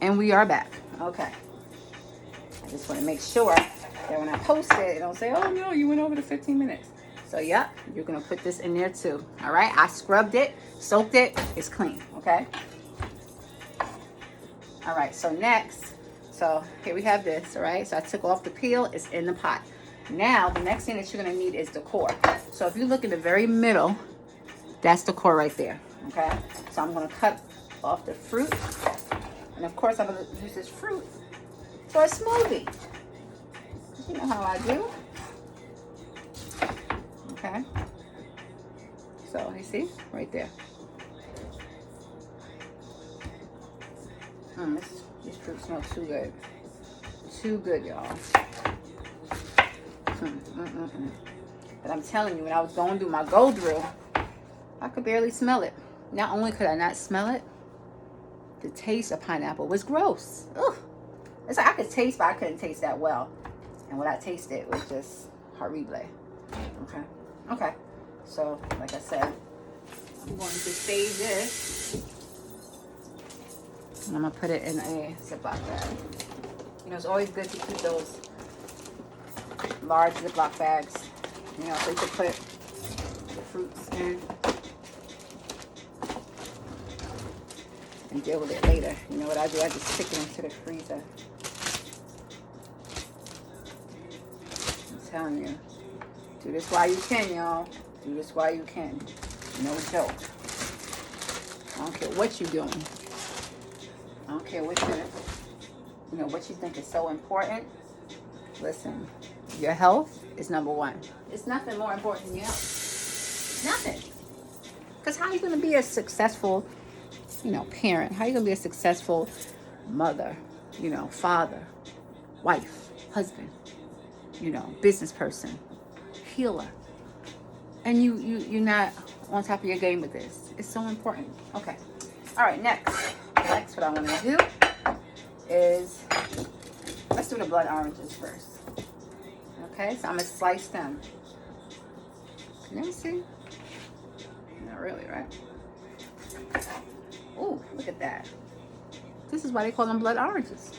And we are back. Okay. I just want to make sure that when I post it don't say, oh no, you went over the 15 minutes. So yep, you're going to put this in there too. All right. I scrubbed it, soaked it. It's clean. Okay. All right. So next, so here we have this. All right. So I took off the peel. It's in the pot. Now, the next thing that you're going to need is the core. So if you look in the very middle, that's the core right there. Okay. So I'm going to cut off the fruit. And of course, I'm going to use this fruit for a smoothie. You know how I do. Okay. So, you see? Right there. This fruit smells too good. Too good, y'all. But I'm telling you, when I was going through my go through, I could barely smell it. Not only could I not smell it, the taste of pineapple was gross. Ugh. It's like I could taste, but I couldn't taste that well. And what I tasted was just horrible. Okay. Okay. So, like I said, I'm going to save this. And I'm going to put it in a Ziploc bag. You know, it's always good to keep those large Ziploc bags, you know, so you can put the fruits in and deal with it later. You know what I do? I just stick it into the freezer. I'm telling you, do this while you can, y'all. Do this while you can. No joke. I don't care what you're doing. I don't care what you know, what you think is so important. Listen, your health is number one. It's nothing more important than your health. Nothing. Because how are you going to be a successful, you know, parent? How are you going to be a successful mother, you know, father, wife, husband, you know, business person, healer? And you're not on top of your game with this. It's so important. Okay. All right, next what I want to do is, let's do the blood oranges first. Okay, so I'm going to slice them. Can you see? Not really, right? Oh, look at that. This is why they call them blood oranges.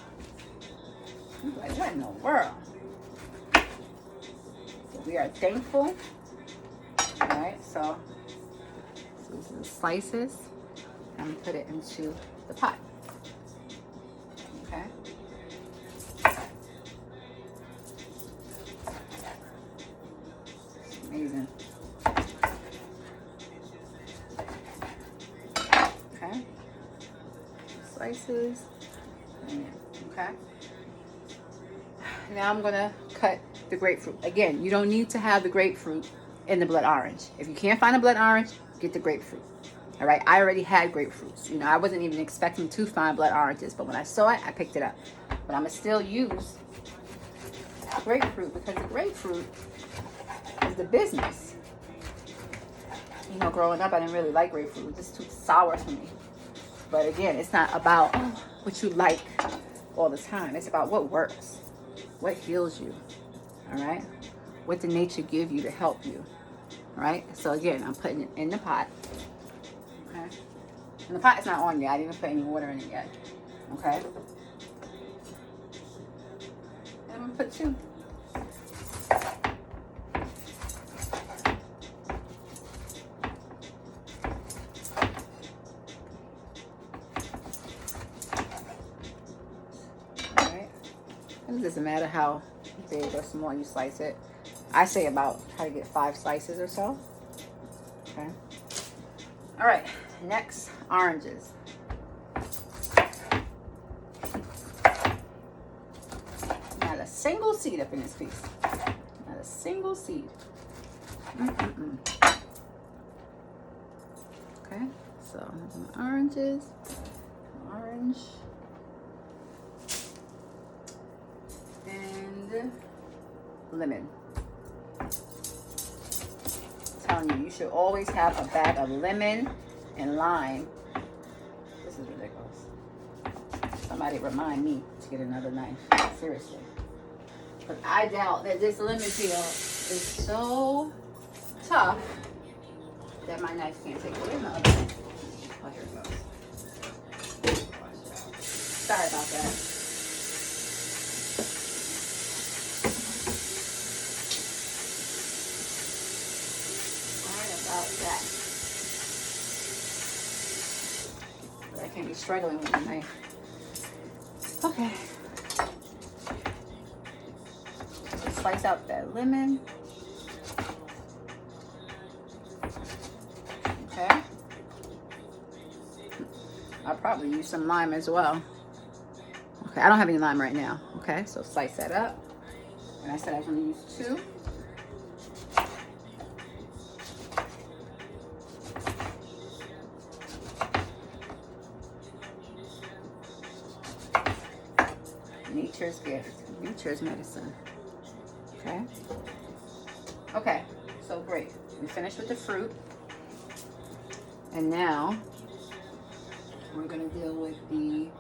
I'm like, what in the world? So we are thankful. All right, so these are the slices. I'm going to put it into the pot. Okay. Amazing. Okay. Slices. Okay. Now I'm going to cut the grapefruit. Again, you don't need to have the grapefruit in the blood orange. If you can't find a blood orange, get the grapefruit. All right. I already had grapefruits. You know, I wasn't even expecting to find blood oranges, but when I saw it, I picked it up. But I'm going to still use grapefruit because the grapefruit is the business. You know, growing up, I didn't really like grapefruit. It was just too sour to me. But again, it's not about what you like all the time. It's about what works, what heals you. All right, what did nature give you to help you? All right. So again, I'm putting it in the pot. Okay. And the pot is not on yet. I didn't even put any water in it yet. Okay. And I'm gonna put 2. It doesn't matter how big or small you slice it. I say try to get 5 slices or so. Okay. All right. Next, oranges. Not a single seed up in this piece. Not a single seed. Okay. So oranges. Orange. And lemon. I'm telling you, you should always have a bag of lemon and lime. This is ridiculous. Somebody remind me to get another knife. Seriously. But I doubt that this lemon peel is so tough that my knife can't take it. Oh, here it goes. Sorry about that. Sorry about that. But I can't be struggling with the knife. Okay. Slice out that lemon. Okay. I'll probably use some lime as well. Okay, I don't have any lime right now. Okay, so slice that up. And I said I was going to use 2. Nature's gift, nature's medicine. Okay. Okay, so great. We finished with the fruit. And now we're going to deal with the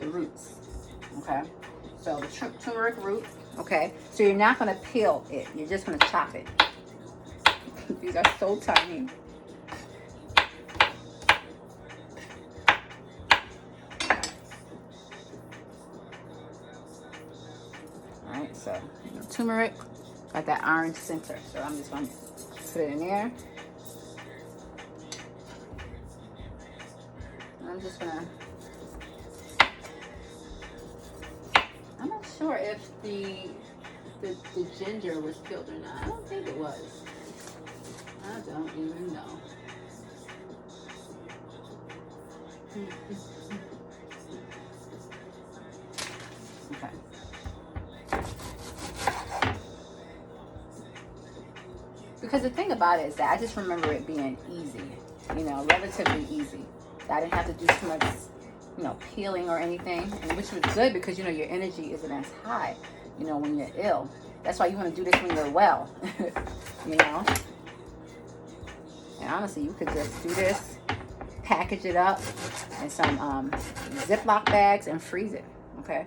roots. Okay. So the turmeric root. Okay. So you're not going to peel it. You're just going to chop it. These are so tiny. Alright, so turmeric got that orange center. So I'm just going to put it in there. And I'm just going to, I'm not sure if the ginger was peeled or not. I don't think it was. I don't even know. Okay. Because the thing about it is that I just remember it being easy, you know, relatively easy. I didn't have to do too much, you know, peeling or anything, and which was good because, you know, your energy isn't as high, you know, when you're ill. That's why you want to do this when you're well, you know. And honestly, you could just do this, package it up in some Ziploc bags and freeze it, okay?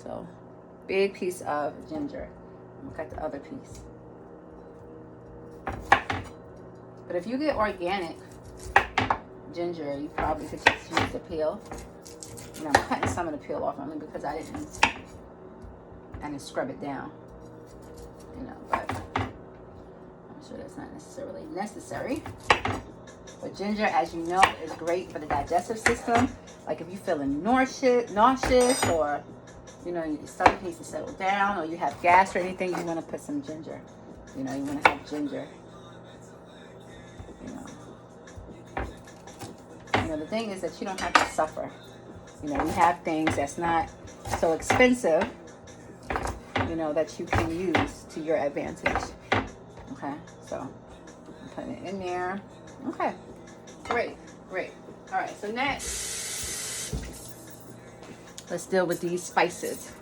So, big piece of ginger. Look at the other piece. But if you get organic ginger, you probably could just use the peel. And I'm cutting some of the peel off only because I didn't scrub it down. You know, but I'm sure that's not necessarily necessary. But ginger, as you know, is great for the digestive system. Like if you're feeling nauseous or, you know, your stomach needs to settle down or you have gas or anything, you want to put some ginger. You know, you want to have ginger. You know, the thing is that you don't have to suffer. You know, you have things that's not so expensive, you know, that you can use to your advantage. Okay, so I'm putting it in there. Okay, great. All right, so next, let's deal with these spices.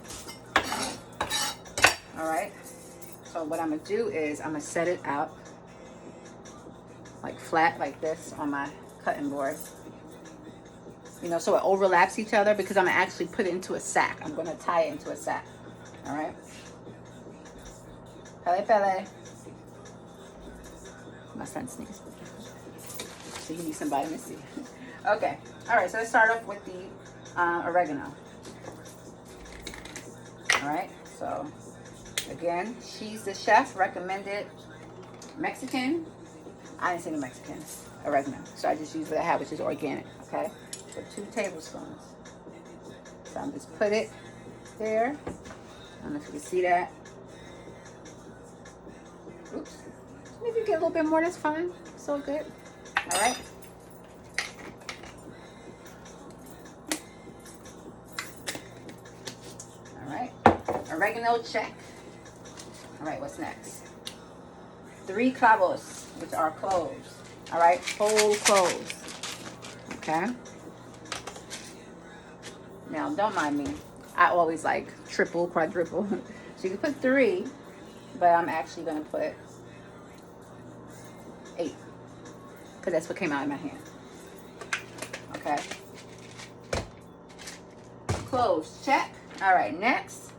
All right, so what I'm gonna do is I'm gonna set it out like flat like this on my cutting board. You know, so it overlaps each other because I'm going to actually put it into a sack. I'm going to tie it into a sack. All right? Pele. My son sneezed. So you need some vitamin C. Okay. All right. So let's start off with the oregano. All right. So, again, she's the chef. Recommended Mexican. I didn't say no Mexican. Oregano. So I just use what I have, which is organic. Okay? So 2 tablespoons. So I'm just put it there. I don't know if you can see that. Oops. Maybe you get a little bit more, that's fine. So good. All right. All right. Oregano check. All right, what's next? 3 clavos, which are cloves. All right, whole cloves. Okay. Now, don't mind me. I always like triple, quadruple. So you can put 3, but I'm actually going to put 8 because that's what came out in my hand. Okay. Cloves, check. All right, next,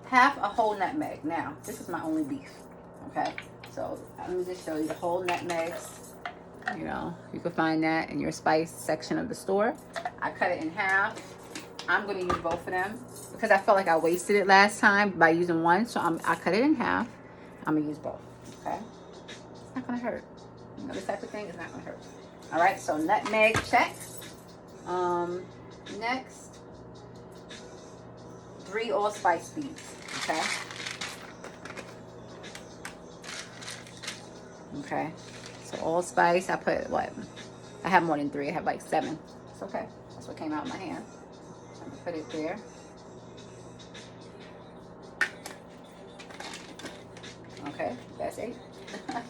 half a whole nutmeg. Now, this is my only beef. Okay. So let me just show you the whole nutmegs. You know, you can find that in your spice section of the store. I cut it in half. I'm going to use both of them because I felt like I wasted it last time by using one. So I cut it in half. I'm going to use both. Okay? It's not going to hurt. You know, this type of thing is not going to hurt. All right, so nutmeg, check. Next, 3 allspice beads. Okay? Okay. So allspice, I put what? I have more than 3. I have like 7. It's okay. That's what came out of my hand. So I'm going to put it there. Okay, that's 8. All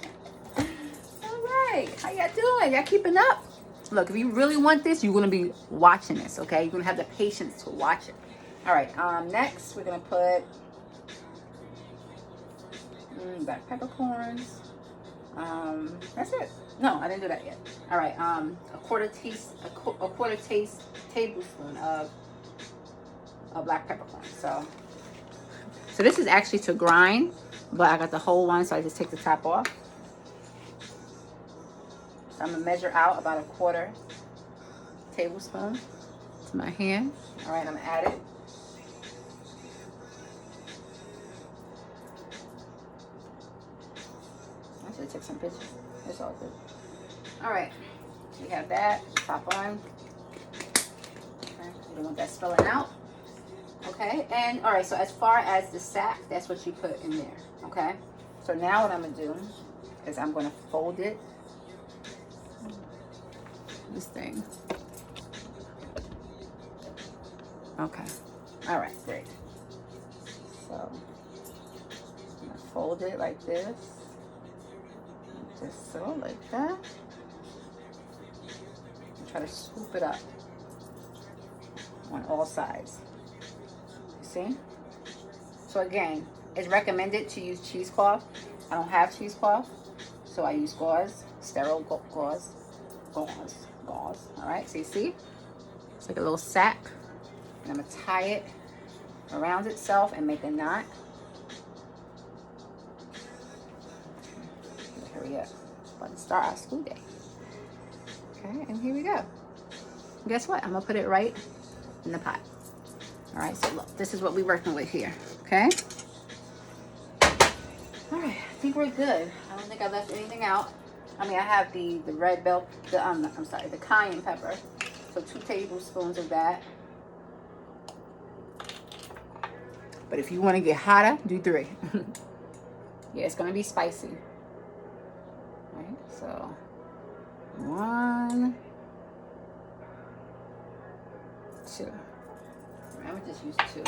right. How y'all doing? Y'all keeping up? Look, if you really want this, you're going to be watching this, okay? You're going to have the patience to watch it. All right, next we're going to put black peppercorns. That's it. No, I didn't do that yet. All right, a quarter tablespoon of black peppercorn. So this is actually to grind, but I got the whole one, so I just take the top off. So I'm gonna measure out about a quarter tablespoon to my hand. All right, I'm gonna add it. I should take some pictures. It's all good. All right, so you have that, top on. Okay, you don't want that spilling out. Okay, and all right, so as far as the sack, that's what you put in there. Okay, so now what I'm gonna do is I'm gonna fold it. This thing. Okay. All right, great. So I'm gonna fold it like this. Just so, like that. And try to scoop it up on all sides. You see? So again, it's recommended to use cheesecloth. I don't have cheesecloth, so I use gauze, sterile gauze. All right, so you see, it's like a little sack, and I'm gonna tie it around itself and make a knot. Hurry up, about to start our school day. Okay, and here we go. Guess what? I'm gonna put it right in the pot. All right, so look, this is what we're working with here. Okay. All right, I think we're good. I don't think I left anything out. I mean, I have the red bell, the cayenne pepper. So 2 tablespoons of that. But if you want to get hotter, do 3. Yeah, it's going to be spicy. Right, so 1, 2. I'm going to just use 2.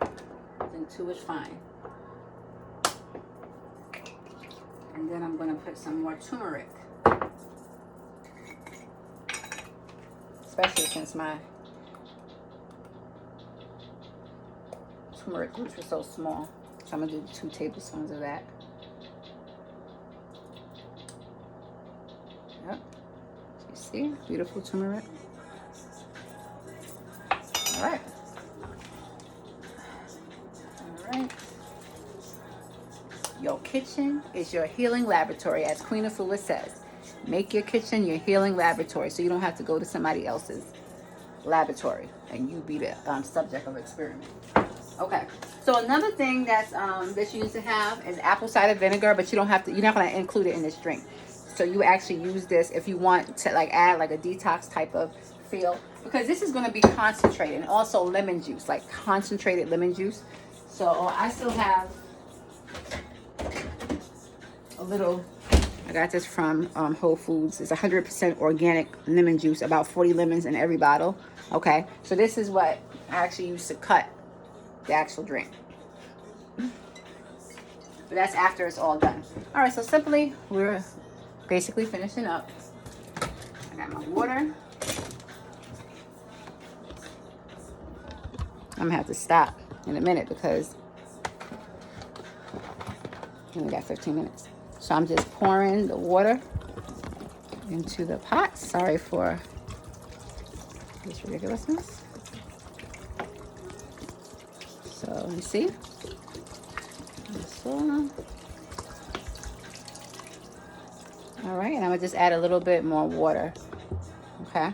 I think 2 is fine. And then I'm going to put some more turmeric. Especially since my turmeric roots were so small. So I'm going to do 2 tablespoons of that. Yep. You see? Beautiful turmeric. All right. All right. Your kitchen is your healing laboratory, as Queen Afua says. Make your kitchen your healing laboratory so you don't have to go to somebody else's laboratory and you be the subject of experiment. Okay, so another thing that you used to have is apple cider vinegar, but you don't have to. You're not going to include it in this drink. So you actually use this if you want to like add like a detox type of feel, because this is going to be concentrated, and also lemon juice, like concentrated lemon juice. So I still have a little. I got this from Whole Foods. It's 100% organic lemon juice, about 40 lemons in every bottle. Okay, so this is what I actually use to cut the actual drink. But that's after it's all done. All right, so simply, we're basically finishing up. I got my water. I'm gonna have to stop in a minute because we only got 15 minutes. So I'm just pouring the water into the pot. Sorry for this ridiculousness. So you see, so, All right, and I'm gonna just add a little bit more water. Okay.